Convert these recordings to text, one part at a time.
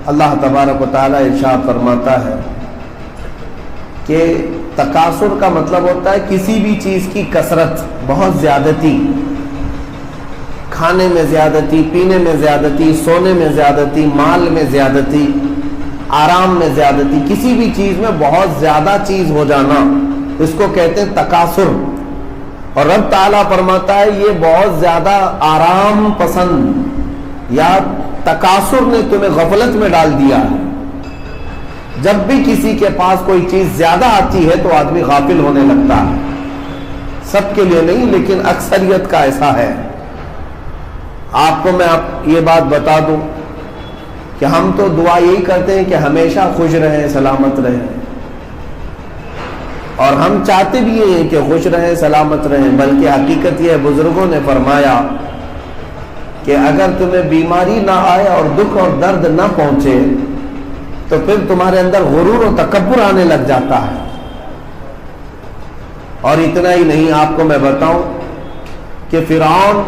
اللہ تبارک و تعالیٰ ارشاد فرماتا ہے کہ تکاثر کا مطلب ہوتا ہے کسی بھی چیز کی کثرت، بہت زیادتی، کھانے میں زیادتی، پینے میں زیادتی، سونے میں زیادتی، مال میں زیادتی، آرام میں زیادتی، کسی بھی چیز میں بہت زیادہ چیز ہو جانا، اس کو کہتے ہیں تکاثر۔ اور رب تعالیٰ فرماتا ہے یہ بہت زیادہ آرام پسند یا تکاثر نے تمہیں غفلت میں ڈال دیا ہے۔ جب بھی کسی کے پاس کوئی چیز زیادہ آتی ہے تو آدمی غافل ہونے لگتا ہے، سب کے لیے نہیں لیکن اکثریت کا ایسا ہے۔ آپ کو میں یہ بات بتا دوں کہ ہم تو دعا یہی کرتے ہیں کہ ہمیشہ خوش رہیں، سلامت رہیں، اور ہم چاہتے بھی یہ ہیں کہ خوش رہیں، سلامت رہیں، بلکہ حقیقت یہ ہے بزرگوں نے فرمایا کہ اگر تمہیں بیماری نہ آئے اور دکھ اور درد نہ پہنچے تو پھر تمہارے اندر غرور و تکبر آنے لگ جاتا ہے۔ اور اتنا ہی نہیں، آپ کو میں بتاؤں کہ فرعون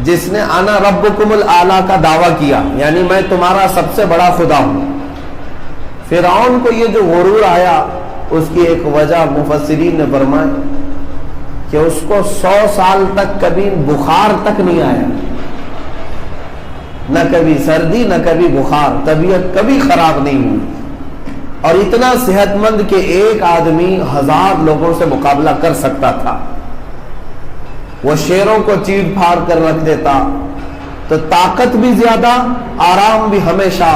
جس نے انا ربکم الاعلی کا دعویٰ کیا، یعنی میں تمہارا سب سے بڑا خدا ہوں، فرعون کو یہ جو غرور آیا اس کی ایک وجہ مفسرین نے فرمائی کہ اس کو 100 سال تک کبھی بخار تک نہیں آیا، نہ کبھی سردی نہ کبھی بخار، طبیعت کبھی خراب نہیں ہوئی، اور اتنا صحت مند کہ ایک آدمی 1000 لوگوں سے مقابلہ کر سکتا تھا، وہ شیروں کو چیر پھاڑ کر رکھ دیتا، تو طاقت بھی زیادہ، آرام بھی ہمیشہ۔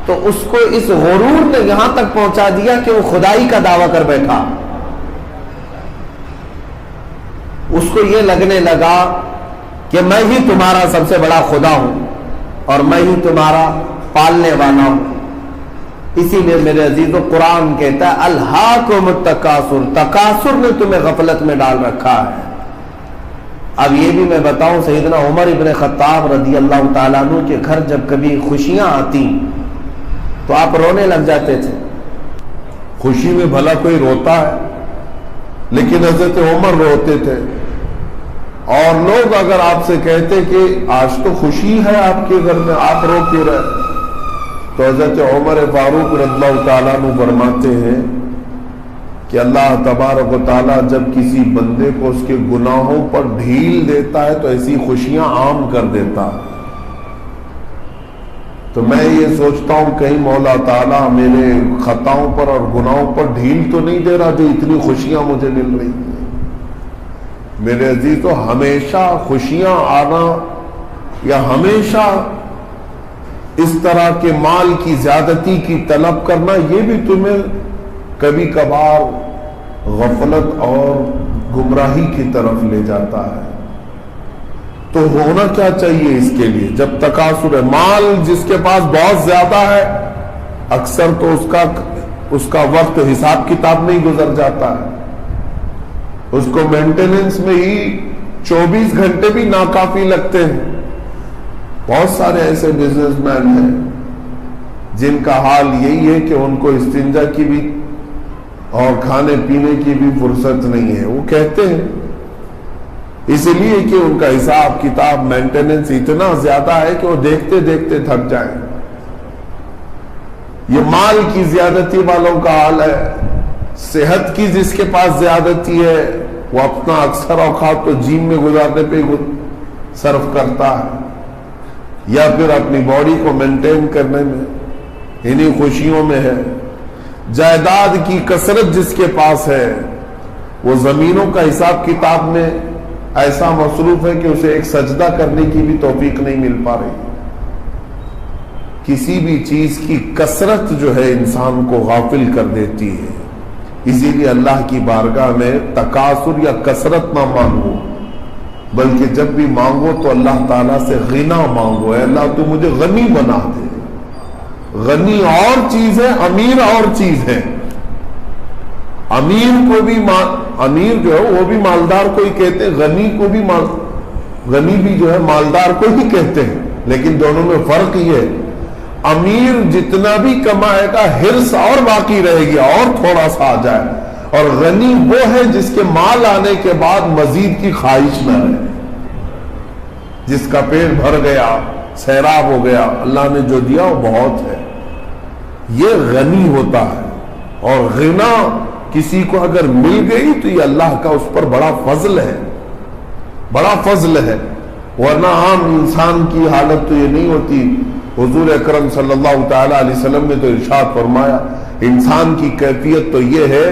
تو اس کو اس غرور نے یہاں تک پہنچا دیا کہ وہ خدائی کا دعویٰ کر بیٹھا۔ اس کو یہ لگنے لگا کہ میں ہی تمہارا سب سے بڑا خدا ہوں اور میں ہی تمہارا پالنے والا ہوں۔ اسی لیے میرے عزیزو قرآن کہتا ہے الہاکم التکاثر، تکاثر نے تمہیں غفلت میں ڈال رکھا ہے۔ اب یہ بھی میں بتاؤں، سیدنا عمر ابن خطاب رضی اللہ تعالیٰ عنہ کے گھر جب کبھی خوشیاں آتی تو آپ رونے لگ جاتے تھے۔ خوشی میں بھلا کوئی روتا ہے، لیکن حضرت عمر روتے تھے۔ اور لوگ اگر آپ سے کہتے کہ آج تو خوشی ہے آپ کے گھر میں، آپ رو کیوں رہے، تو حضرت عمر فاروق رضی اللہ تعالیٰ عنہ فرماتے ہیں کہ اللہ تبارک و تعالیٰ جب کسی بندے کو اس کے گناہوں پر ڈھیل دیتا ہے تو ایسی خوشیاں عام کر دیتا ہے۔ تو میں یہ سوچتا ہوں کہیں مولا تعالیٰ میرے خطاؤں پر اور گناہوں پر ڈھیل تو نہیں دے رہا جو اتنی خوشیاں مجھے مل رہی ہیں۔ میرے عزیزو ہمیشہ خوشیاں آنا یا ہمیشہ اس طرح کے مال کی زیادتی کی طلب کرنا، یہ بھی تمہیں کبھی کبھار غفلت اور گمراہی کی طرف لے جاتا ہے۔ تو ہونا کیا چاہیے اس کے لیے؟ جب تکاثر ہے، مال جس کے پاس بہت زیادہ ہے اکثر تو اس کا وقت حساب کتاب نہیں گزر جاتا ہے، اس کو مینٹیننس میں ہی 24 گھنٹے بھی ناکافی لگتے ہیں۔ بہت سارے ایسے بزنس مین ہیں جن کا حال یہی ہے کہ ان کو استنجا کی بھی اور کھانے پینے کی بھی فرصت نہیں ہے۔ وہ کہتے ہیں اس لیے کہ ان کا حساب کتاب مینٹیننس اتنا زیادہ ہے کہ وہ دیکھتے دیکھتے تھک جائیں۔ یہ مال کی زیادتی والوں کا حال ہے۔ صحت کی جس کے پاس زیادتی ہے وہ اپنا اکثر اوقات تو جیم میں گزارنے پہ صرف کرتا ہے، یا پھر اپنی باڈی کو مینٹین کرنے میں، انہی خوشیوں میں ہے۔ جائیداد کی کثرت جس کے پاس ہے وہ زمینوں کا حساب کتاب میں ایسا مصروف ہے کہ اسے ایک سجدہ کرنے کی بھی توفیق نہیں مل پا رہی۔ کسی بھی چیز کی کثرت جو ہے انسان کو غافل کر دیتی ہے۔ اسی لیے اللہ کی بارگاہ میں تکاثر یا کثرت نہ مانگو، بلکہ جب بھی مانگو تو اللہ تعالیٰ سے غنا مانگو۔ اے اللہ تو مجھے غنی بنا دے۔ غنی اور چیز ہے، امیر اور چیز ہے۔ امیر کو بھی امیر جو ہے وہ بھی مالدار کو ہی کہتے ہیں، غنی کو بھی غنی بھی جو ہے مالدار کو ہی کہتے ہیں، لیکن دونوں میں فرق یہ ہے امیر جتنا بھی کمائے گا حرص اور باقی رہے گی اور تھوڑا سا آ جائے، اور غنی وہ ہے جس کے مال آنے کے بعد مزید کی خواہش نہ رہے، جس کا پیٹ بھر گیا، سیراب ہو گیا، اللہ نے جو دیا وہ بہت ہے، یہ غنی ہوتا ہے۔ اور غنا کسی کو اگر مل گئی تو یہ اللہ کا اس پر بڑا فضل ہے، بڑا فضل ہے، ورنہ عام انسان کی حالت تو یہ نہیں ہوتی۔ حضور اکرم صلی اللہ تعالی علیہ وسلم نے تو ارشاد فرمایا انسان کی کیفیت تو یہ ہے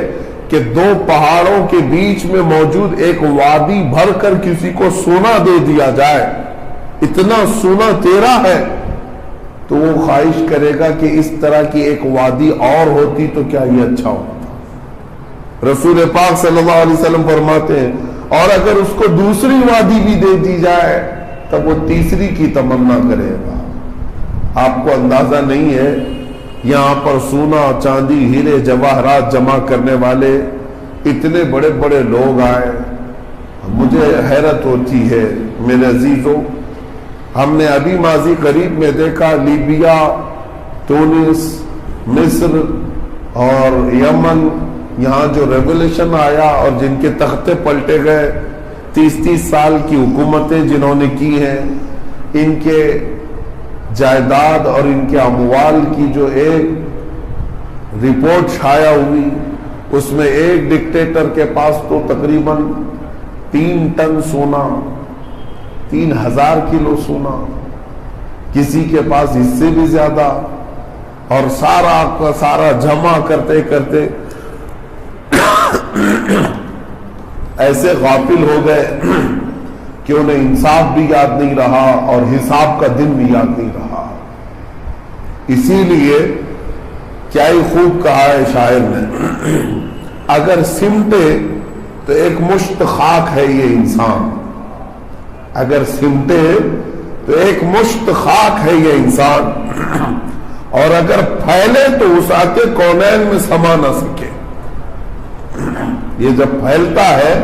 کہ دو پہاڑوں کے بیچ میں موجود ایک وادی بھر کر کسی کو سونا دے دیا جائے، اتنا سونا تیرا ہے، تو وہ خواہش کرے گا کہ اس طرح کی ایک وادی اور ہوتی تو کیا یہ اچھا ہوتا۔ رسول پاک صلی اللہ علیہ وسلم فرماتے ہیں اور اگر اس کو دوسری وادی بھی دے دی جائے تب وہ تیسری کی تمنا کرے گا۔ آپ کو اندازہ نہیں ہے یہاں پر سونا چاندی ہیرے جواہرات جمع کرنے والے اتنے بڑے بڑے لوگ آئے، مجھے حیرت ہوتی ہے میرے عزیزوں۔ ہم نے ابھی ماضی قریب میں دیکھا لیبیا، تونس، مصر اور یمن، یہاں جو ریولیوشن آیا اور جن کے تختے پلٹے گئے، 30 سال کی حکومتیں جنہوں نے کی ہیں، ان کے جائیداد اور ان کے اموال کی جو ایک رپورٹ شائع ہوئی، اس میں ایک ڈکٹیٹر کے پاس تو تقریباً 3 ٹن سونا، 3000 کلو سونا، کسی کے پاس اس سے بھی زیادہ، اور سارا کا سارا جمع کرتے کرتے ایسے غافل ہو گئے کہ انہیں انصاف بھی یاد نہیں رہا اور حساب کا دن بھی یاد نہیں رہا۔ اسی لیے کیا ہی خوب کہا ہے شاعر نے، اگر سمٹے تو ایک مشت خاک ہے یہ انسان، اگر سمٹے تو ایک مشت خاک ہے یہ انسان، اور اگر پھیلے تو وسعت کونین میں سما نہ سکے۔ یہ جب پھیلتا ہے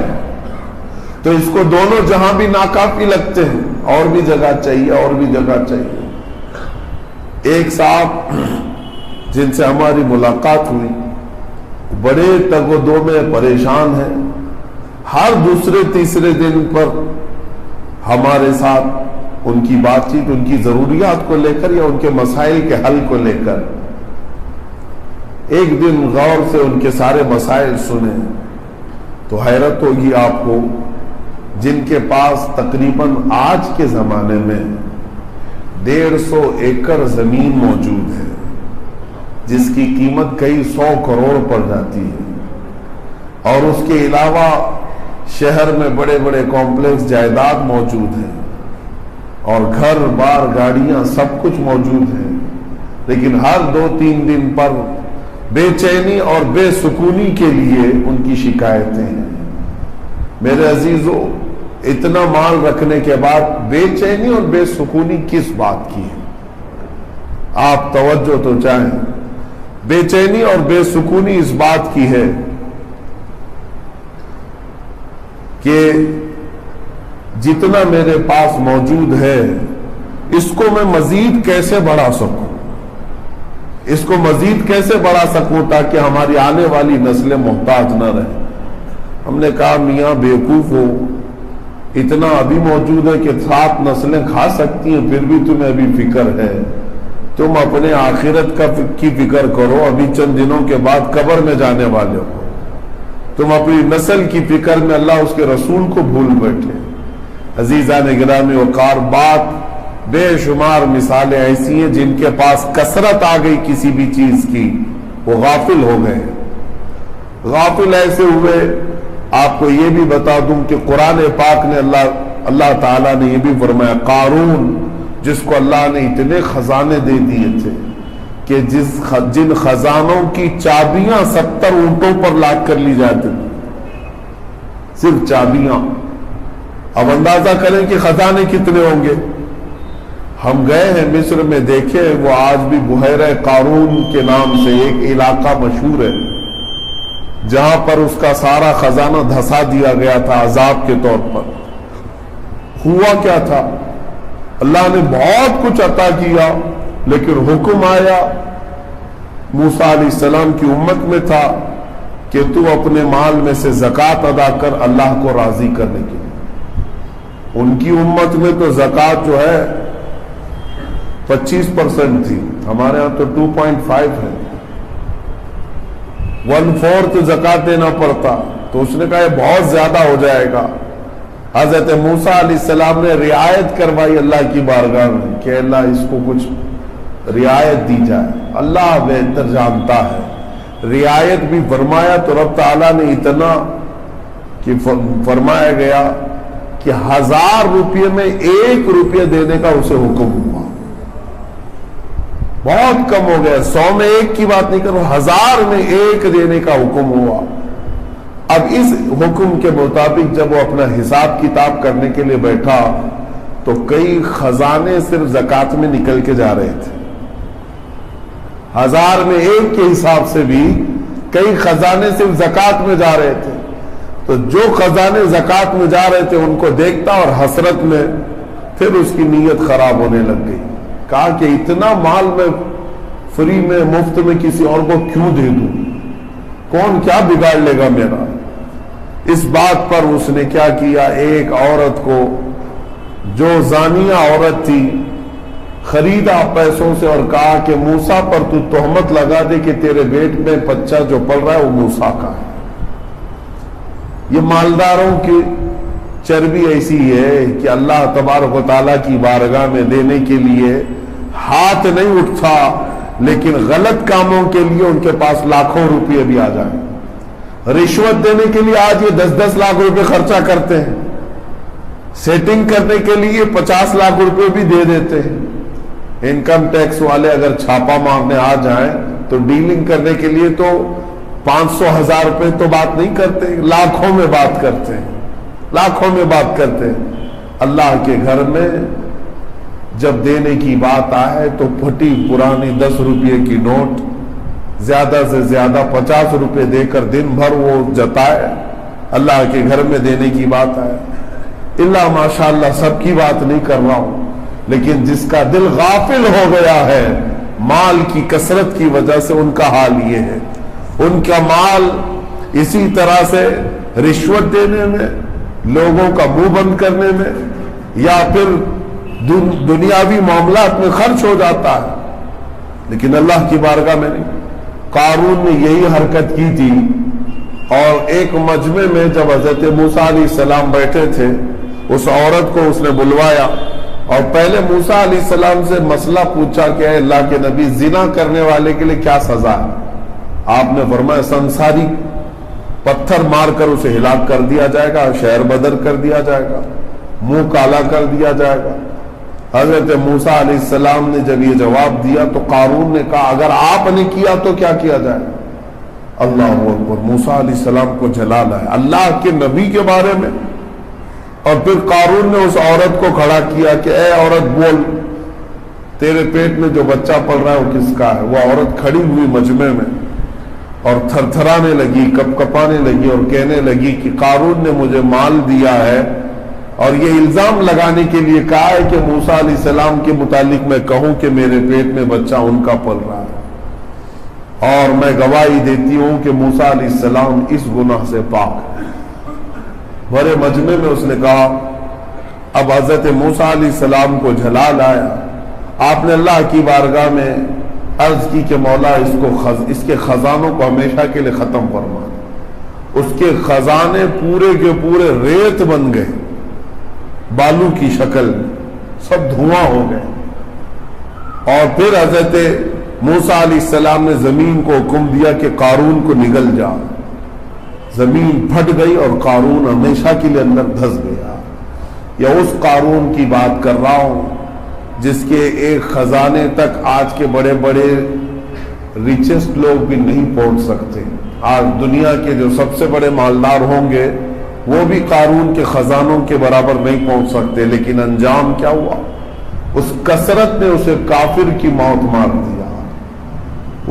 تو اس کو دونوں جہاں بھی ناکافی لگتے ہیں، اور بھی جگہ چاہیے، اور بھی جگہ چاہیے۔ ایک صاحب جن سے ہماری ملاقات ہوئی بڑے تگ و دو میں پریشان ہیں، ہر دوسرے تیسرے دن پر ہمارے ساتھ ان کی بات چیت ان کی ضروریات کو لے کر یا ان کے مسائل کے حل کو لے کر۔ ایک دن غور سے ان کے سارے مسائل سنے تو حیرت ہوگی آپ کو، جن کے پاس تقریباً آج کے زمانے میں 150 ایکڑ زمین موجود ہے جس کی قیمت کئی 100 کروڑ پڑ جاتی ہے، اور اس کے علاوہ شہر میں بڑے بڑے کمپلیکس جائیداد موجود ہیں اور گھر بار گاڑیاں سب کچھ موجود ہیں، لیکن ہر 2-3 دن پر بے چینی اور بے سکونی کے لیے ان کی شکایتیں ہیں۔ میرے عزیزو، اتنا مال رکھنے کے بعد بے چینی اور بے سکونی کس بات کی ہے؟ آپ توجہ تو چاہیں، بے چینی اور بے سکونی اس بات کی ہے کہ جتنا میرے پاس موجود ہے اس کو میں مزید کیسے بڑھا سکوں، اس کو مزید کیسے بڑھا سکوں تاکہ ہماری آنے والی نسلیں محتاج نہ رہیں۔ ہم نے کہا میاں بیوقوف ہو، اتنا ابھی موجود ہے کہ 7 نسلیں کھا سکتی ہیں، پھر بھی تمہیں ابھی فکر ہے۔ تم اپنے آخرت کی فکر کرو، ابھی چند دنوں کے بعد قبر میں جانے والے ہو۔ تم اپنی نسل کی فکر میں اللہ اس کے رسول کو بھول بیٹھے۔ عزیزان گرامی وقار، بات بے شمار مثالیں ایسی ہیں جن کے پاس کثرت آ گئی کسی بھی چیز کی، وہ غافل ہو گئے۔ غافل ایسے ہوئے، آپ کو یہ بھی بتا دوں کہ قرآن پاک نے اللہ تعالیٰ نے یہ بھی فرمایا، قارون جس کو اللہ نے اتنے خزانے دے دیے تھے کہ جن خزانوں کی چابیاں 70 اونٹوں پر لاد کر لی جاتی تھی، صرف چابیاں۔ اب اندازہ کریں کہ خزانے کتنے ہوں گے۔ ہم گئے ہیں مصر میں، دیکھے وہ آج بھی بحیرہ قارون کے نام سے ایک علاقہ مشہور ہے جہاں پر اس کا سارا خزانہ دھسا دیا گیا تھا عذاب کے طور پر۔ ہوا کیا تھا؟ اللہ نے بہت کچھ عطا کیا، لیکن حکم آیا، موسیٰ علیہ السلام کی امت میں تھا کہ تو اپنے مال میں سے زکوٰۃ ادا کر اللہ کو راضی کرنے کے لیے۔ ان کی امت میں تو زکوٰۃ جو ہے 25% تھی, ہمارے ہاں تو 2.5 ہے, 1/4 زکات دینا پڑتا. تو اس نے کہا یہ بہت زیادہ ہو جائے گا. حضرت موسیٰ علیہ السلام نے رعایت کروائی اللہ کی بارگاہ میں کہ اللہ اس کو کچھ رعایت دی جائے. اللہ بہتر جانتا ہے. رعایت بھی فرمایا تو رب تعالیٰ نے اتنا کہ فرمایا گیا کہ 1000 روپے میں 1 روپیہ دینے کا اسے حکم ہوا. بہت کم ہو گیا, 100 میں 1 کی بات نہیں کرو, 1000 میں 1 دینے کا حکم ہوا. اب اس حکم کے مطابق جب وہ اپنا حساب کتاب کرنے کے لیے بیٹھا تو کئی خزانے صرف زکات میں نکل کے جا رہے تھے. 1000 میں 1 کے حساب سے بھی کئی خزانے صرف زکات میں جا رہے تھے. تو جو خزانے زکات میں جا رہے تھے ان کو دیکھتا اور حسرت میں پھر اس کی نیت خراب ہونے لگ گئی. کہا کہ اتنا مال میں فری میں مفت میں کسی اور کو کیوں دے دوں, کون کیا بگاڑ لے گا میرا. اس بات پر اس نے کیا کیا, ایک عورت کو جو زانیہ عورت تھی خریدا پیسوں سے اور کہا کہ موسیٰ پر تو تہمت لگا دے کہ تیرے پیٹ میں بچہ جو پل رہا ہے وہ موسیٰ کا ہے. یہ مالداروں کی چربی ایسی ہے کہ اللہ تبارک و تعالیٰ کی بارگاہ میں دینے کے لیے ہاتھ نہیں اٹھتا, لیکن غلط کاموں کے لیے ان کے پاس لاکھوں روپے بھی آ جائیں. رشوت دینے کے لیے آج یہ 10-10 لاکھ روپے خرچہ کرتے ہیں, سیٹنگ کرنے کے لیے 50 لاکھ روپے بھی دے دیتے ہیں. انکم ٹیکس والے اگر چھاپا مارنے آ جائیں تو ڈیلنگ کرنے کے لیے تو 500,000 روپے تو بات نہیں کرتے, لاکھوں میں بات کرتے ہیں, لاکھوں میں بات کرتے ہیں. اللہ کے گھر میں جب دینے کی بات آئے تو پھٹی پرانی 10 روپے کی نوٹ زیادہ سے زیادہ 50 روپے دے کر دن بھر وہ جتائے. اللہ کے گھر میں دینے کی بات آئے, اللہ ماشاءاللہ سب کی بات نہیں کر رہا ہوں, لیکن جس کا دل غافل ہو گیا ہے مال کی کثرت کی وجہ سے ان کا حال یہ ہے. ان کا مال اسی طرح سے رشوت دینے میں, لوگوں کا منہ بند کرنے میں, یا پھر دنیاوی معاملات میں خرچ ہو جاتا ہے, لیکن اللہ کی بارگاہ میں نہیں. قارون نے یہی حرکت کی تھی, اور ایک مجمع میں جب حضرت موسیٰ علیہ السلام بیٹھے تھے اس عورت کو اس نے بلوایا اور پہلے موسیٰ علیہ السلام سے مسئلہ پوچھا کہ اے اللہ کے نبی زنا کرنے والے کے لیے کیا سزا ہے. آپ نے فرمایا سنساری پتھر مار کر اسے ہلاک کر دیا جائے گا, شہر بدر کر دیا جائے گا, منہ کالا کر دیا جائے گا. حضرت موسیٰ علیہ السلام نے جب یہ جواب دیا تو قارون نے کہا اگر آپ نے کیا تو کیا کیا جائے. اللہ اکبر, موسیٰ علیہ السلام کو جلال ہے اللہ کے نبی کے بارے میں. اور پھر قارون نے اس عورت کو کھڑا کیا کہ اے عورت بول, تیرے پیٹ میں جو بچہ پل رہا ہے وہ کس کا ہے. وہ عورت کھڑی ہوئی مجمع میں اور تھر تھرانے لگی, کپ کپانے لگی اور کہنے لگی کہ قارون نے مجھے مال دیا ہے اور یہ الزام لگانے کے لیے کہا ہے کہ موسیٰ علیہ السلام کے متعلق میں کہوں کہ میرے پیٹ میں بچہ ان کا پل رہا ہے, اور میں گواہی دیتی ہوں کہ موسیٰ علیہ السلام اس گناہ سے پاک ہے. بڑے مجمع میں اس نے کہا. اب حضرت موسیٰ علیہ السلام کو جلال آیا. آپ نے اللہ کی بارگاہ میں عرض کی کہ مولا اس کے خزانوں کو ہمیشہ کے لیے ختم فرما. اس کے خزانے پورے کے پورے ریت بن گئے, بالو کی شکل میں, سب دھواں ہو گئے. اور پھر حضرت موسیٰ علیہ السلام نے زمین کو حکم دیا کہ قارون کو نگل جا. زمین پھٹ گئی اور قارون ہمیشہ کے لیے اندر دھس گیا. یا اس قارون کی بات کر رہا ہوں جس کے ایک خزانے تک آج کے بڑے بڑے ریچسٹ لوگ بھی نہیں پہنچ سکتے. آج دنیا کے جو سب سے بڑے مالدار ہوں گے وہ بھی قارون کے خزانوں کے برابر نہیں پہنچ سکتے. لیکن انجام کیا ہوا, اس کثرت نے اسے کافر کی موت مار دیا,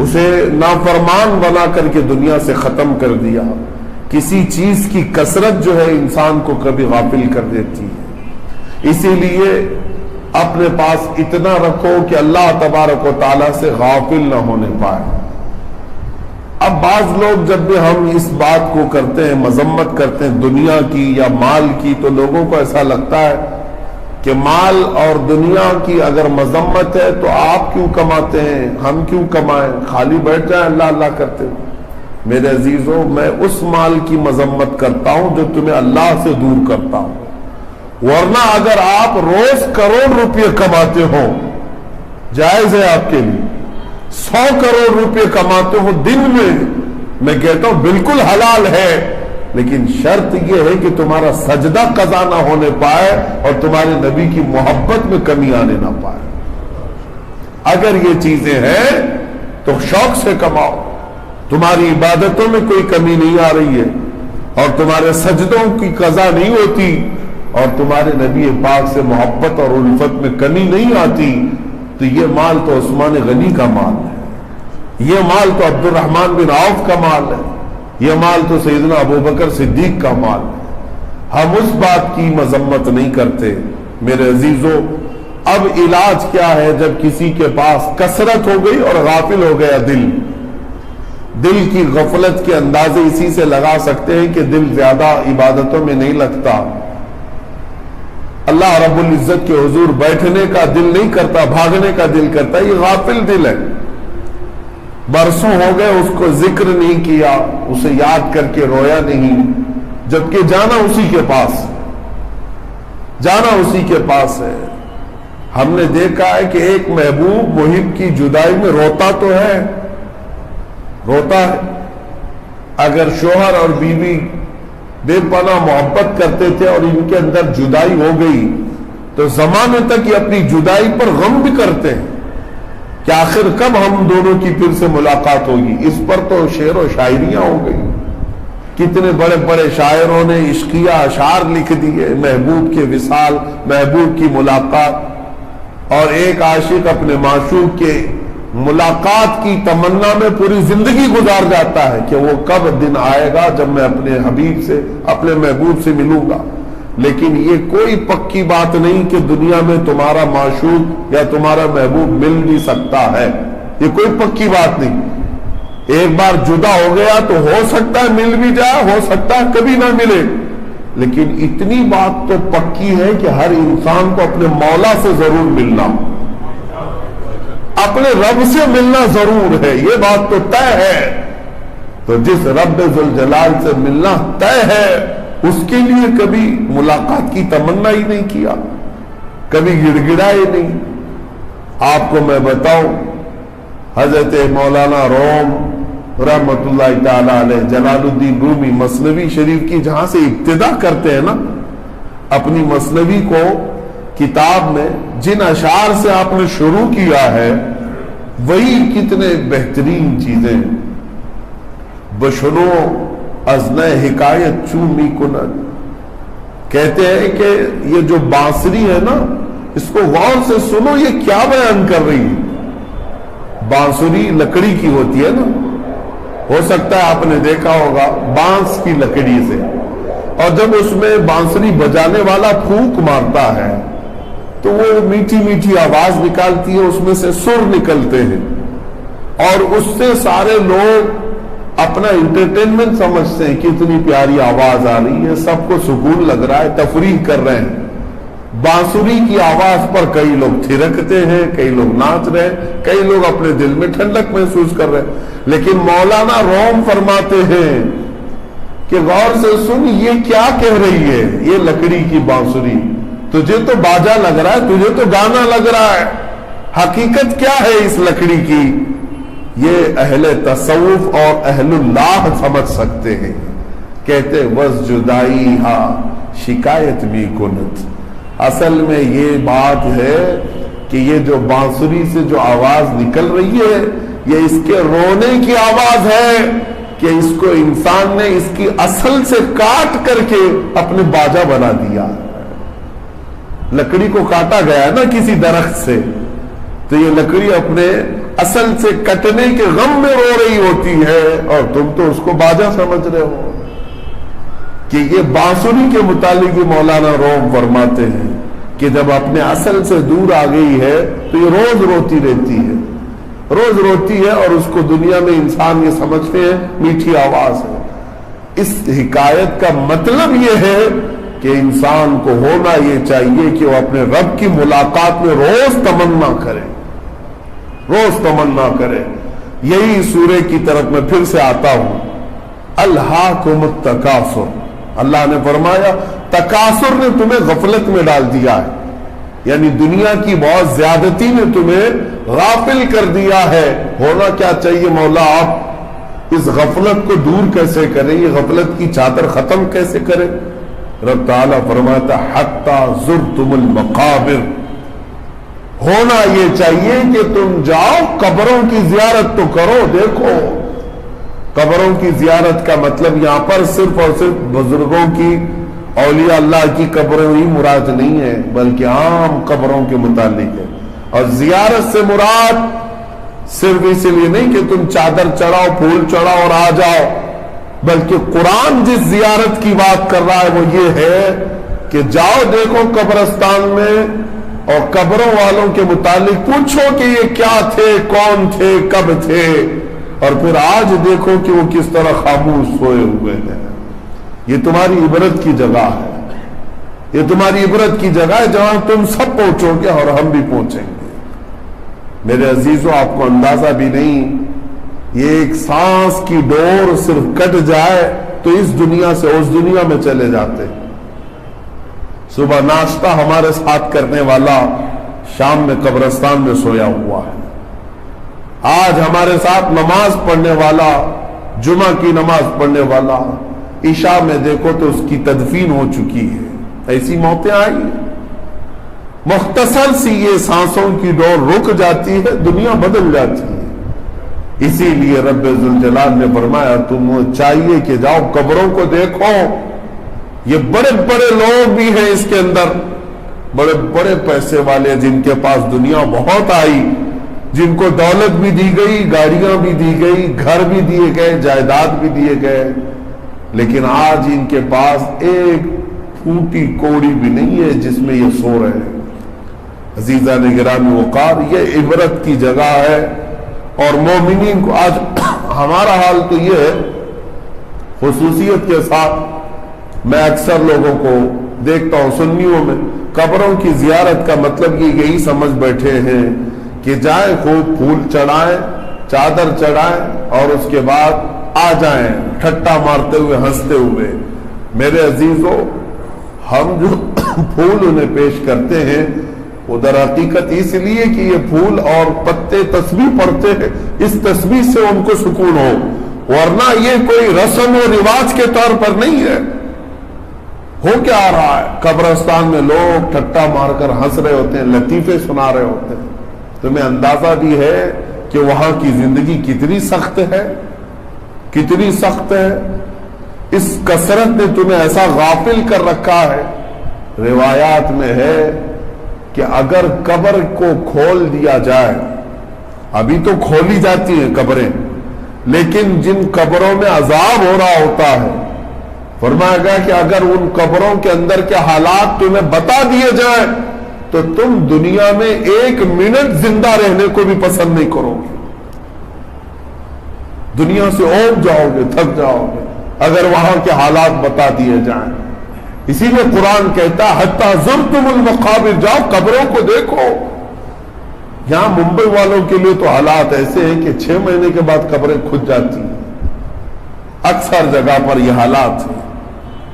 اسے نافرمان بنا کر کے دنیا سے ختم کر دیا. کسی چیز کی کثرت جو ہے انسان کو کبھی غافل کر دیتی ہے. اسی لیے اپنے پاس اتنا رکھو کہ اللہ تبارک و تعالیٰ سے غافل نہ ہونے پائے. اب بعض لوگ جب بھی ہم اس بات کو کرتے ہیں, مذمت کرتے ہیں دنیا کی یا مال کی, تو لوگوں کو ایسا لگتا ہے کہ مال اور دنیا کی اگر مذمت ہے تو آپ کیوں کماتے ہیں، ہم کیوں کمائیں، خالی بیٹھ جائیں اللہ اللہ کرتے ہوئے۔ میرے عزیزوں، میں اس مال کی مذمت کرتا ہوں جو تمہیں اللہ سے دور کرتا ہوں، ورنہ اگر آپ روز کروڑ روپے کماتے ہو، جائز ہے آپ کے لیے، 100 کروڑ روپے کماتے ہو دن میں کہتا ہوں بالکل حلال ہے، لیکن شرط یہ ہے کہ تمہارا سجدہ قضا نہ ہونے پائے اور تمہارے نبی کی محبت میں کمی آنے نہ پائے۔ اگر یہ چیزیں ہیں تو شوق سے کماؤ، تمہاری عبادتوں میں کوئی کمی نہیں آ رہی ہے اور تمہارے سجدوں کی قضا نہیں ہوتی اور تمہارے نبی پاک سے محبت اور الفت میں کمی نہیں آتی، تو یہ مال تو عثمان غنی کا مال ہے، یہ مال تو عبد الرحمن بن عوف کا مال ہے، یہ مال تو سیدنا ابوبکر صدیق کا مال ہے۔ ہم اس بات کی مذمت نہیں کرتے۔ میرے عزیزوں، اب علاج کیا ہے جب کسی کے پاس کثرت ہو گئی اور غافل ہو گیا دل کی غفلت کے اندازے اسی سے لگا سکتے ہیں کہ دل زیادہ عبادتوں میں نہیں لگتا، اللہ رب العزت کے حضور بیٹھنے کا دل نہیں کرتا، بھاگنے کا دل کرتا، یہ غافل دل ہے۔ برسوں ہو گئے اس کو ذکر نہیں کیا، اسے یاد کر کے رویا نہیں، جبکہ جانا اسی کے پاس ہے۔ ہم نے دیکھا ہے کہ ایک محبوب محب کی جدائی میں روتا تو ہے، اگر شوہر اور بیوی بے پناہ محبت کرتے تھے اور ان کے اندر جدائی ہو گئی تو زمانے تک یہ اپنی جدائی پر غم بھی کرتے ہیں کہ آخر کب ہم دونوں کی پھر سے ملاقات ہوگی۔ اس پر تو شعر و شاعریاں ہو گئی، کتنے بڑے بڑے شاعروں نے عشقیہ اشعار لکھ دیے، محبوب کے وصال، محبوب کی ملاقات، اور ایک عاشق اپنے معشوق کے ملاقات کی تمنا میں پوری زندگی گزار جاتا ہے کہ وہ کب دن آئے گا جب میں اپنے حبیب سے، اپنے محبوب سے ملوں گا۔ لیکن یہ کوئی پکی بات نہیں کہ دنیا میں تمہارا معشوق یا تمہارا محبوب مل بھی سکتا ہے، یہ کوئی پکی بات نہیں۔ ایک بار جدا ہو گیا تو ہو سکتا ہے مل بھی جائے، ہو سکتا ہے کبھی نہ ملے، لیکن اتنی بات تو پکی ہے کہ ہر انسان کو اپنے مولا سے ضرور ملنا، اپنے رب سے ملنا ضرور ہے، یہ بات تو طے ہے۔ تو جس رب ذوالجلال سے ملنا طے ہے، اس کے لیے کبھی ملاقات کی تمنا ہی نہیں کیا، کبھی گڑ گڑائے نہیں۔ آپ کو میں بتاؤں، حضرت مولانا روم رحمت اللہ تعالی علیہ، جلال الدین رومی مثنوی شریف کی جہاں سے ابتدا کرتے ہیں نا اپنی مثنوی کو، کتاب میں جن اشعار سے آپ نے شروع کیا ہے وہی کتنے بہترین چیزیں۔ بشنو از نہ حکایت چومی کنن، کہتے ہیں کہ یہ جو بانسری ہے نا اس کو غور سے سنو، یہ کیا بیان کر رہی ہے۔ بانسری لکڑی کی ہوتی ہے نا، ہو سکتا ہے آپ نے دیکھا ہوگا بانس کی لکڑی سے، اور جب اس میں بانسری بجانے والا پھونک مارتا ہے تو وہ میٹھی میٹھی آواز نکالتی ہے، اس میں سے سر نکلتے ہیں اور اس سے سارے لوگ اپنا انٹرٹینمنٹ سمجھتے ہیں کہ اتنی پیاری آواز آ رہی ہے، سب کو سکون لگ رہا ہے، تفریح کر رہے ہیں۔ بانسری کی آواز پر کئی لوگ تھرکتے ہیں، کئی لوگ ناچ رہے ہیں، کئی لوگ اپنے دل میں ٹھنڈک محسوس کر رہے ہیں، لیکن مولانا روم فرماتے ہیں کہ غور سے سن، یہ کیا کہہ رہی ہے یہ لکڑی کی بانسری؟ تجھے تو باجا لگ رہا ہے، تجھے تو گانا لگ رہا ہے، حقیقت کیا ہے اس لکڑی کی؟ یہ اہل تصوف اور اہل اللہ سمجھ سکتے ہیں۔ کہتے وز جدائی ہا شکایت بھی کنت، اصل میں یہ بات ہے کہ یہ جو بانسری سے جو آواز نکل رہی ہے یہ اس کے رونے کی آواز ہے کہ اس کو انسان نے اس کی اصل سے کاٹ کر کے اپنے باجا بنا دیا۔ لکڑی کو کاٹا گیا ہے نا کسی درخت سے، تو یہ لکڑی اپنے اصل سے کٹنے کے غم میں رو رہی ہوتی ہے اور تم تو اس کو باجا سمجھ رہے ہو۔ کہ یہ بانسری کے متعلق مولانا روم فرماتے ہیں کہ جب اپنے اصل سے دور آ گئی ہے تو یہ روز روتی رہتی ہے، روز روتی ہے، اور اس کو دنیا میں انسان یہ سمجھتے ہیں میٹھی آواز ہے۔ اس حکایت کا مطلب یہ ہے کہ انسان کو ہونا یہ چاہیے کہ وہ اپنے رب کی ملاقات میں روز تمنا کرے، روز تمنا کرے۔ یہی سورہ کی طرف میں پھر سے آتا ہوں، الہاکم التکاثر، اللہ نے فرمایا تکاثر نے تمہیں غفلت میں ڈال دیا ہے، یعنی دنیا کی بہت زیادتی نے تمہیں غافل کر دیا ہے۔ ہونا کیا چاہیے مولا، آپ اس غفلت کو دور کیسے کریں، یہ غفلت کی چادر ختم کیسے کریں؟ رب تعالیٰ فرماتا حتی زرتم المقابر، ہونا یہ چاہیے کہ تم جاؤ قبروں کی زیارت تو کرو۔ دیکھو قبروں کی زیارت کا مطلب یہاں پر صرف اور صرف بزرگوں کی، اولیاء اللہ کی قبریں ہی مراد نہیں ہے، بلکہ عام قبروں کے متعلق ہے۔ اور زیارت سے مراد صرف اس لیے نہیں کہ تم چادر چڑھاؤ، پھول چڑھاؤ اور آ جاؤ، بلکہ قرآن جس زیارت کی بات کر رہا ہے وہ یہ ہے کہ جاؤ دیکھو قبرستان میں اور قبروں والوں کے متعلق پوچھو کہ یہ کیا تھے، کون تھے، کب تھے، اور پھر آج دیکھو کہ وہ کس طرح خاموش سوئے ہوئے ہیں۔ یہ تمہاری عبرت کی جگہ ہے، یہ تمہاری عبرت کی جگہ ہے جہاں تم سب پہنچو گے اور ہم بھی پہنچیں گے۔ میرے عزیزوں، آپ کو اندازہ بھی نہیں، یہ ایک سانس کی ڈور صرف کٹ جائے تو اس دنیا سے اس دنیا میں چلے جاتے۔ صبح ناشتہ ہمارے ساتھ کرنے والا شام میں قبرستان میں سویا ہوا ہے، آج ہمارے ساتھ نماز پڑھنے والا، جمعہ کی نماز پڑھنے والا، عشاء میں دیکھو تو اس کی تدفین ہو چکی ہے۔ ایسی موتیں آئی، مختصر سی یہ سانسوں کی ڈور رک جاتی ہے، دنیا بدل جاتی ہے۔ اسی لیے رب ذوالجلال نے فرمایا تمہیں چاہیے کہ جاؤ قبروں کو دیکھو۔ یہ بڑے بڑے لوگ بھی ہیں اس کے اندر، بڑے بڑے پیسے والے جن کے پاس دنیا بہت آئی، جن کو دولت بھی دی گئی، گاڑیاں بھی دی گئی، گھر بھی دیے گئے، جائیداد بھی دیے گئے، لیکن آج ان کے پاس ایک پھوٹی کوڑی بھی نہیں ہے جس میں یہ سو رہے ہیں۔ عزیزان گرامی وقار، یہ عبرت کی جگہ ہے، اور مومنین کو آج ہمارا حال تو یہ ہے، خصوصیت کے ساتھ میں اکثر لوگوں کو دیکھتا ہوں سنیوں میں قبروں کی زیارت کا مطلب یہ یہی سمجھ بیٹھے ہیں کہ جائیں خوب پھول چڑھائیں، چادر چڑھائیں اور اس کے بعد آ جائیں ٹھٹا مارتے ہوئے، ہنستے ہوئے۔ میرے عزیزوں، ہم جو پھول انہیں پیش کرتے ہیں وہ در حقیقت اس لیے کہ یہ پھول اور پتے تسبیح پڑھتے ہیں، اس تسبیح سے ان کو سکون ہو، ورنہ یہ کوئی رسم و رواج کے طور پر نہیں ہے۔ ہو کیا آ رہا ہے، قبرستان میں لوگ ٹھٹا مار کر ہنس رہے ہوتے ہیں، لطیفے سنا رہے ہوتے ہیں۔ تمہیں اندازہ بھی ہے کہ وہاں کی زندگی کتنی سخت ہے، کتنی سخت ہے۔ اس کثرت نے تمہیں ایسا غافل کر رکھا ہے۔ روایات میں ہے کہ اگر قبر کو کھول دیا جائے، ابھی تو کھولی جاتی ہیں قبریں، لیکن جن قبروں میں عذاب ہو رہا ہوتا ہے، فرمایا گیا کہ اگر ان قبروں کے اندر کے حالات تمہیں بتا دیے جائیں تو تم دنیا میں 1 منٹ زندہ رہنے کو بھی پسند نہیں کرو گے، دنیا سے اوب جاؤ گے، تھک جاؤ گے اگر وہاں کے حالات بتا دیے جائیں۔ اسی لیے قرآن کہتا ہے حتی زرتم المقابر، جاؤ قبروں کو دیکھو۔ یہاں ممبئی والوں کے لیے تو حالات ایسے ہیں کہ 6 مہینے کے بعد قبریں کھد جاتی ہیں، اکثر جگہ پر یہ حالات ہیں۔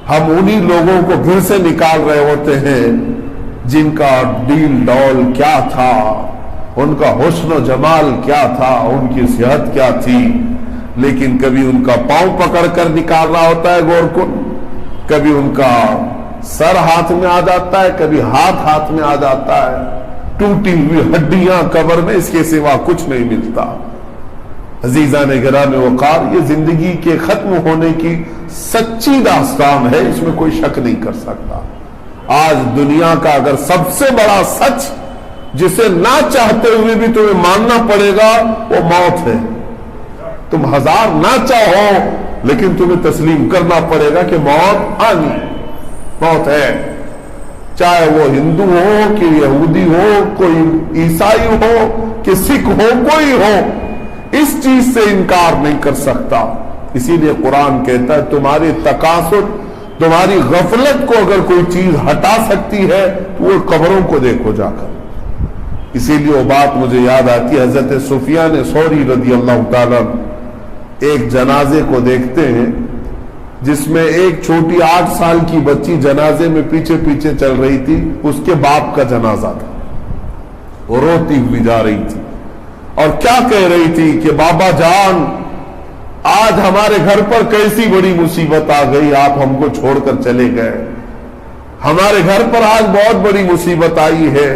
ہم انہی لوگوں کو گھر سے نکال رہے ہوتے ہیں جن کا ڈیل ڈول کیا تھا، ان کا حسن و جمال کیا تھا، ان کی صحت کیا تھی، لیکن کبھی ان کا پاؤں پکڑ کر نکال رہا ہوتا ہے گور کن، کبھی ان کا سر ہاتھ میں آ جاتا ہے، کبھی ہاتھ میں آ جاتا ہے، ٹوٹی ہوئی ہڈیاں قبر میں، اس کے سوا کچھ نہیں ملتا۔ عزیزان گرامی وقار، یہ زندگی کے ختم ہونے کی سچی داستان ہے، اس میں کوئی شک نہیں کر سکتا۔ آج دنیا کا اگر سب سے بڑا سچ جسے نہ چاہتے ہوئے بھی تمہیں ماننا پڑے گا وہ موت ہے۔ تم ہزار نہ چاہو لیکن تمہیں تسلیم کرنا پڑے گا کہ موت آنی، موت ہے، چاہے وہ ہندو ہو کہ یہودی ہو، کوئی عیسائی ہو کہ سکھ ہو، کوئی ہو، اس چیز سے انکار نہیں کر سکتا۔ اسی لیے قرآن کہتا ہے تمہاری تکاثر تمہاری غفلت کو اگر کوئی چیز ہٹا سکتی ہے تو وہ قبروں کو دیکھو جا کر. اسی لیے وہ بات مجھے یاد آتی ہے، حضرت سفیان ثوری رضی اللہ تعالیٰ ایک جنازے کو دیکھتے ہیں جس میں ایک چھوٹی 8 سال کی بچی جنازے میں پیچھے پیچھے چل رہی تھی. اس کے باپ کا جنازہ تھا، وہ روتی ہوئی جا رہی تھی اور کیا کہہ رہی تھی کہ بابا جان آج ہمارے گھر پر کیسی بڑی مصیبت آ گئی، آپ ہم کو چھوڑ کر چلے گئے. ہمارے گھر پر آج بہت بڑی مصیبت آئی ہے،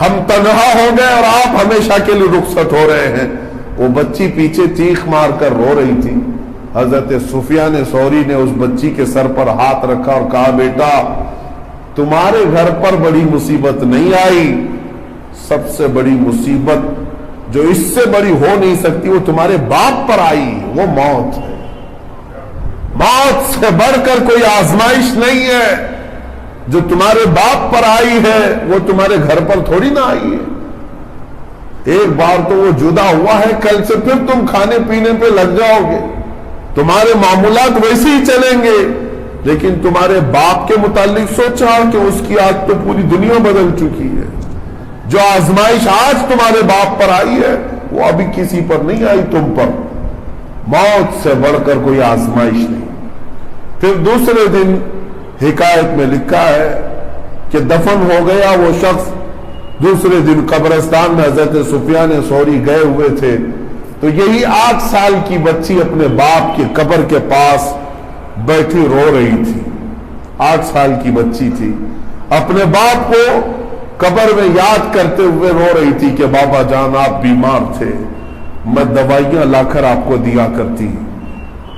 ہم تنہا ہو گئے اور آپ ہمیشہ کے لیے رخصت ہو رہے ہیں. وہ بچی پیچھے چیخ مار کر رو رہی تھی. حضرت سفیان ثوری نے اس بچی کے سر پر ہاتھ رکھا اور کہا بیٹا تمہارے گھر پر بڑی مصیبت نہیں آئی، سب سے بڑی مصیبت جو اس سے بڑی ہو نہیں سکتی وہ تمہارے باپ پر آئی، وہ موت ہے. موت سے بڑھ کر کوئی آزمائش نہیں ہے. جو تمہارے باپ پر آئی ہے وہ تمہارے گھر پر تھوڑی نہ آئی ہے. ایک بار تو وہ جدا ہوا ہے، کل سے پھر تم کھانے پینے پہ لگ جاؤ گے، تمہارے معاملات ویسے ہی چلیں گے. لیکن تمہارے باپ کے متعلق سوچا کہ اس کی آج تو پوری دنیا بدل چکی ہے. جو آزمائش آج تمہارے باپ پر آئی ہے وہ ابھی کسی پر نہیں آئی، تم پر. موت سے بڑھ کر کوئی آزمائش نہیں. پھر دوسرے دن حکایت میں لکھا ہے کہ دفن ہو گیا وہ شخص. دوسرے دن قبرستان میں حضرت سفیان ثوری گئے ہوئے تھے تو یہی 8 سال کی بچی اپنے باپ کی قبر کے پاس بیٹھی رو رہی تھی. 8 سال کی بچی تھی، اپنے باپ کو قبر میں یاد کرتے ہوئے رو رہی تھی کہ بابا جان آپ بیمار تھے، میں دوائیاں لا کر آپ کو دیا کرتی،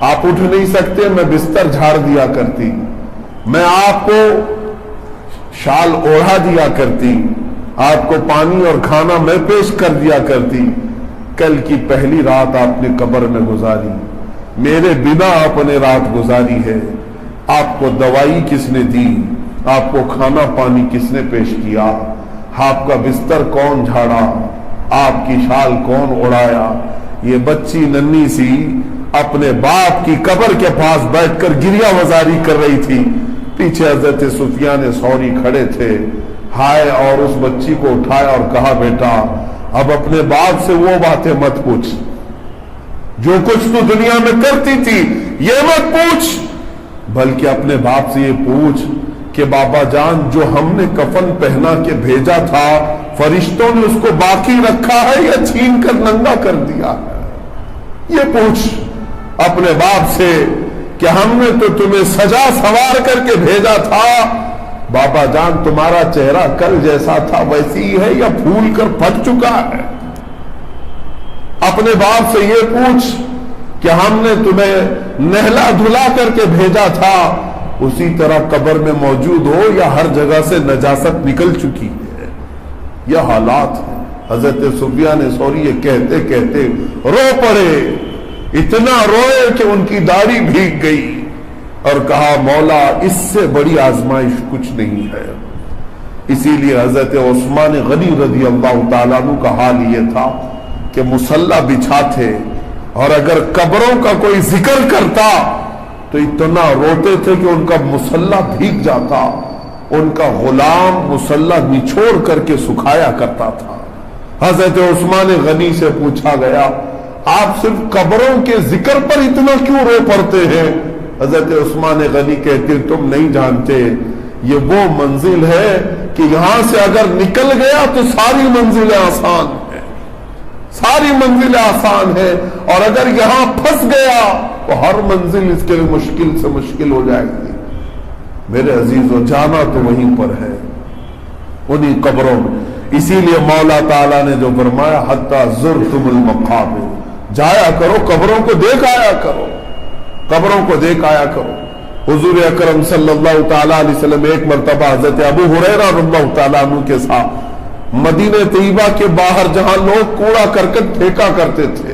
آپ اٹھ نہیں سکتے میں بستر جھاڑ دیا کرتی، میں آپ کو شال اوڑھا دیا کرتی، آپ کو پانی اور کھانا میں پیش کر دیا کرتی. کل کی پہلی رات آپ نے قبر میں گزاری، میرے بنا آپ نے رات گزاری ہے. آپ کو دوائی کس نے دی، آپ کو کھانا پانی کس نے پیش کیا، آپ کا بستر کون جھاڑا، آپ کی شال کون اڑایا. یہ بچی ننھی سی اپنے باپ کی قبر کے پاس بیٹھ کر گریہ وزاری کر رہی تھی. پیچھے حضرت سفیان ثوری کھڑے تھے، ہائے اور اس بچی کو اٹھایا اور کہا بیٹا اب اپنے باپ سے وہ باتیں مت پوچھ، جو کچھ تو دنیا میں کرتی تھی یہ مت پوچھ، بلکہ اپنے باپ سے یہ پوچھ کہ بابا جان جو ہم نے کفن پہنا کے بھیجا تھا فرشتوں نے اس کو باقی رکھا ہے یا چھین کر ننگا کر دیا ہے. یہ پوچھ اپنے باپ سے کہ ہم نے تو تمہیں سجا سوار کر کے بھیجا تھا، بابا جان تمہارا چہرہ کل جیسا تھا ویسی ہی ہے یا پھول کر پھٹ چکا ہے. اپنے باپ سے یہ پوچھ کہ ہم نے تمہیں نہلا دھلا کر کے بھیجا تھا اسی طرح قبر میں موجود ہو یا ہر جگہ سے نجاست نکل چکی ہے. یہ حالات ہیں. حضرت سفیان ثوری یہ کہتے کہتے رو پڑے، اتنا روئے کہ ان کی داڑھی بھیگ گئی اور کہا مولا اس سے بڑی آزمائش کچھ نہیں ہے. اسی لیے حضرت عثمان غنی رضی اللہ تعالیٰ عنہ کا حال یہ تھا کہ مصلی بچھاتے اور اگر قبروں کا کوئی ذکر کرتا تو اتنا روتے تھے کہ ان کا مصلی بھیگ جاتا. ان کا غلام مصلی نچوڑ کر کے سکھایا کرتا تھا. حضرت عثمان غنی سے پوچھا گیا آپ صرف قبروں کے ذکر پر اتنا کیوں رو پڑتے ہیں؟ حضرت عثمان غنی کہتے تم نہیں جانتے یہ وہ منزل ہے کہ یہاں سے اگر نکل گیا تو ساری منزلیں آسان ہیں، ساری منزلیں آسان ہیں، اور اگر یہاں پھنس گیا تو ہر منزل اس کے لیے مشکل سے مشکل ہو جائے گی. میرے عزیزو جانا تو وہیں پر ہے، انہی قبروں میں. اسی لیے مولا تعالیٰ نے جو فرمایا حتی زرتم المقابر، جایا کرو قبروں کو دیکھ آیا کرو، قبروں کو دیکھ آیا کرو. حضور اکرم صلی اللہ تعالیٰ علیہ وسلم ایک مرتبہ حضرت ابو ہریرہ رضی اللہ تعالیٰ عنہ کے ساتھ مدینہ طیبہ کے باہر جہاں لوگ کوڑا کرکٹ پھینکا کرتے تھے،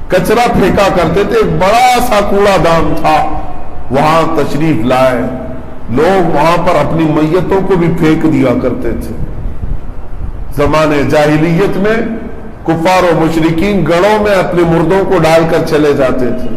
کچرا پھینکا کرتے تھے، ایک بڑا سا کوڑا دان تھا، وہاں تشریف لائے. لوگ وہاں پر اپنی میتوں کو بھی پھینک دیا کرتے تھے. زمانے جاہلیت میں کفار و مشرکین گڑوں میں اپنے مردوں کو ڈال کر چلے جاتے تھے.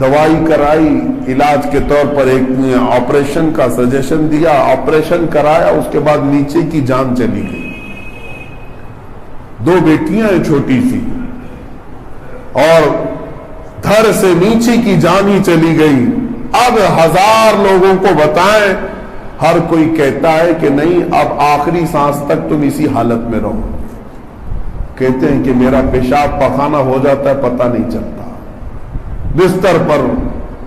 دوائی کرائی، علاج کے طور پر ایک آپریشن کا سجیشن دیا، آپریشن کرایا، اس کے بعد نیچے کی جان چلی گئی۔ 2 بیٹیاں ہیں چھوٹی سی، اور دھر سے نیچے کی جان ہی چلی گئی۔ اب 1000 لوگوں کو بتائیں، ہر کوئی کہتا ہے کہ نہیں، اب آخری سانس تک تم اسی حالت میں رہو۔ کہتے ہیں کہ میرا پیشاب پخانہ ہو جاتا ہے، پتہ نہیں چلتا بستر پر۔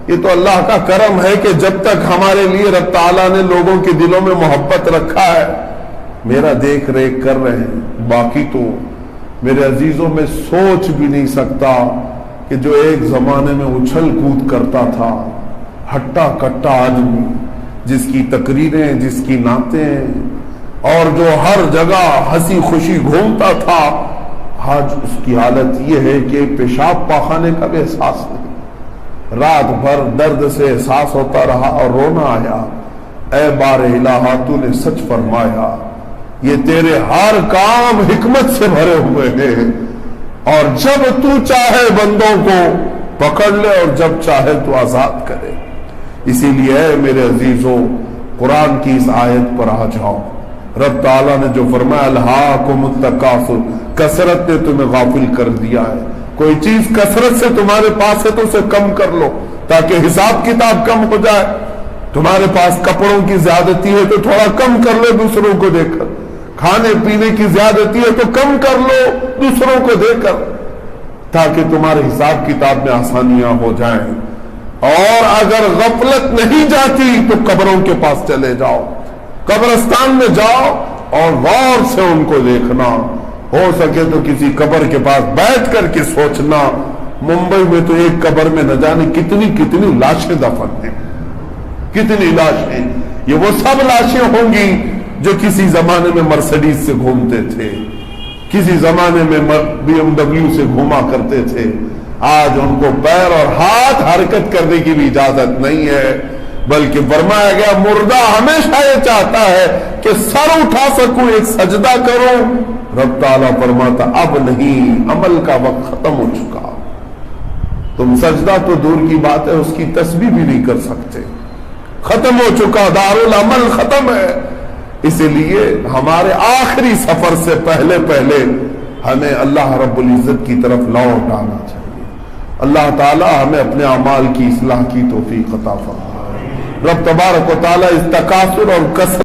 یہ تو اللہ کا کرم ہے کہ جب تک ہمارے لیے رب تعالیٰ نے لوگوں کے دلوں میں محبت رکھا ہے، میرا دیکھ ریکھ کر رہے ہیں۔ باقی تو میرے عزیزوں میں سوچ بھی نہیں سکتا کہ جو ایک زمانے میں اچھل کود کرتا تھا، ہٹا کٹا آدمی، جس کی تقریریں، جس کی نعتیں، اور جو ہر جگہ ہنسی خوشی گھومتا تھا، آج اس کی حالت یہ ہے کہ پیشاب پاخانے کا بھی احساس نہیں۔ رات بھر درد سے احساس ہوتا رہا اور رونا آیا، اے بار الہ تو نے سچ فرمایا، یہ تیرے ہر کام حکمت سے بھرے ہوئے ہیں، اور جب تو چاہے بندوں کو پکڑ لے اور جب چاہے تو آزاد کرے۔ اسی لیے اے میرے عزیزوں، قرآن کی اس آیت پر آ جاؤ۔ رب تعالیٰ نے جو فرمایا الہاکم التکاثر، کثرت نے تمہیں غافل کر دیا ہے۔ کوئی چیز کثرت سے تمہارے پاس ہے تو اسے کم کر لو تاکہ حساب کتاب کم ہو جائے۔ تمہارے پاس کپڑوں کی زیادتی ہے تو تھوڑا کم کر لو دوسروں کو دے کر، کھانے پینے کی زیادتی ہے تو کم کر لو دوسروں کو دے کر، تاکہ تمہارے حساب کتاب میں آسانیاں ہو جائیں۔ اور اگر غفلت نہیں جاتی تو قبروں کے پاس چلے جاؤ، قبرستان میں جاؤ اور غور سے ان کو دیکھنا، ہو سکے تو کسی قبر کے پاس بیٹھ کر کے سوچنا۔ ممبئی میں تو ایک قبر میں نہ جانے کتنی لاشیں دفن ہیں، کتنی لاشیں۔ یہ وہ سب لاشیں ہوں گی جو کسی زمانے میں مرسڈیز سے گھومتے تھے، کسی زمانے میں BMW سے گھوما کرتے تھے۔ آج ان کو پیر اور ہاتھ حرکت کرنے کی بھی اجازت نہیں ہے، بلکہ فرمایا گیا مردہ ہمیشہ یہ چاہتا ہے کہ سر اٹھا سکوں، ایک سجدہ کروں۔ رب تعالیٰ فرماتا اب نہیں، عمل کا وقت ختم ہو چکا، تم سجدہ تو دور کی بات ہے، اس کی تسبیح بھی نہیں کر سکتے، ختم ہو چکا، دارالعمل ختم ہے۔ اسی لیے ہمارے آخری سفر سے پہلے ہمیں اللہ رب العزت کی طرف لوٹ آنا چاہیے۔ اللہ تعالیٰ ہمیں اپنے اعمال کی اصلاح کی توفیق عطا فرمائے۔ رب تبارک و تعالیٰ اس تکاثر اور کثرت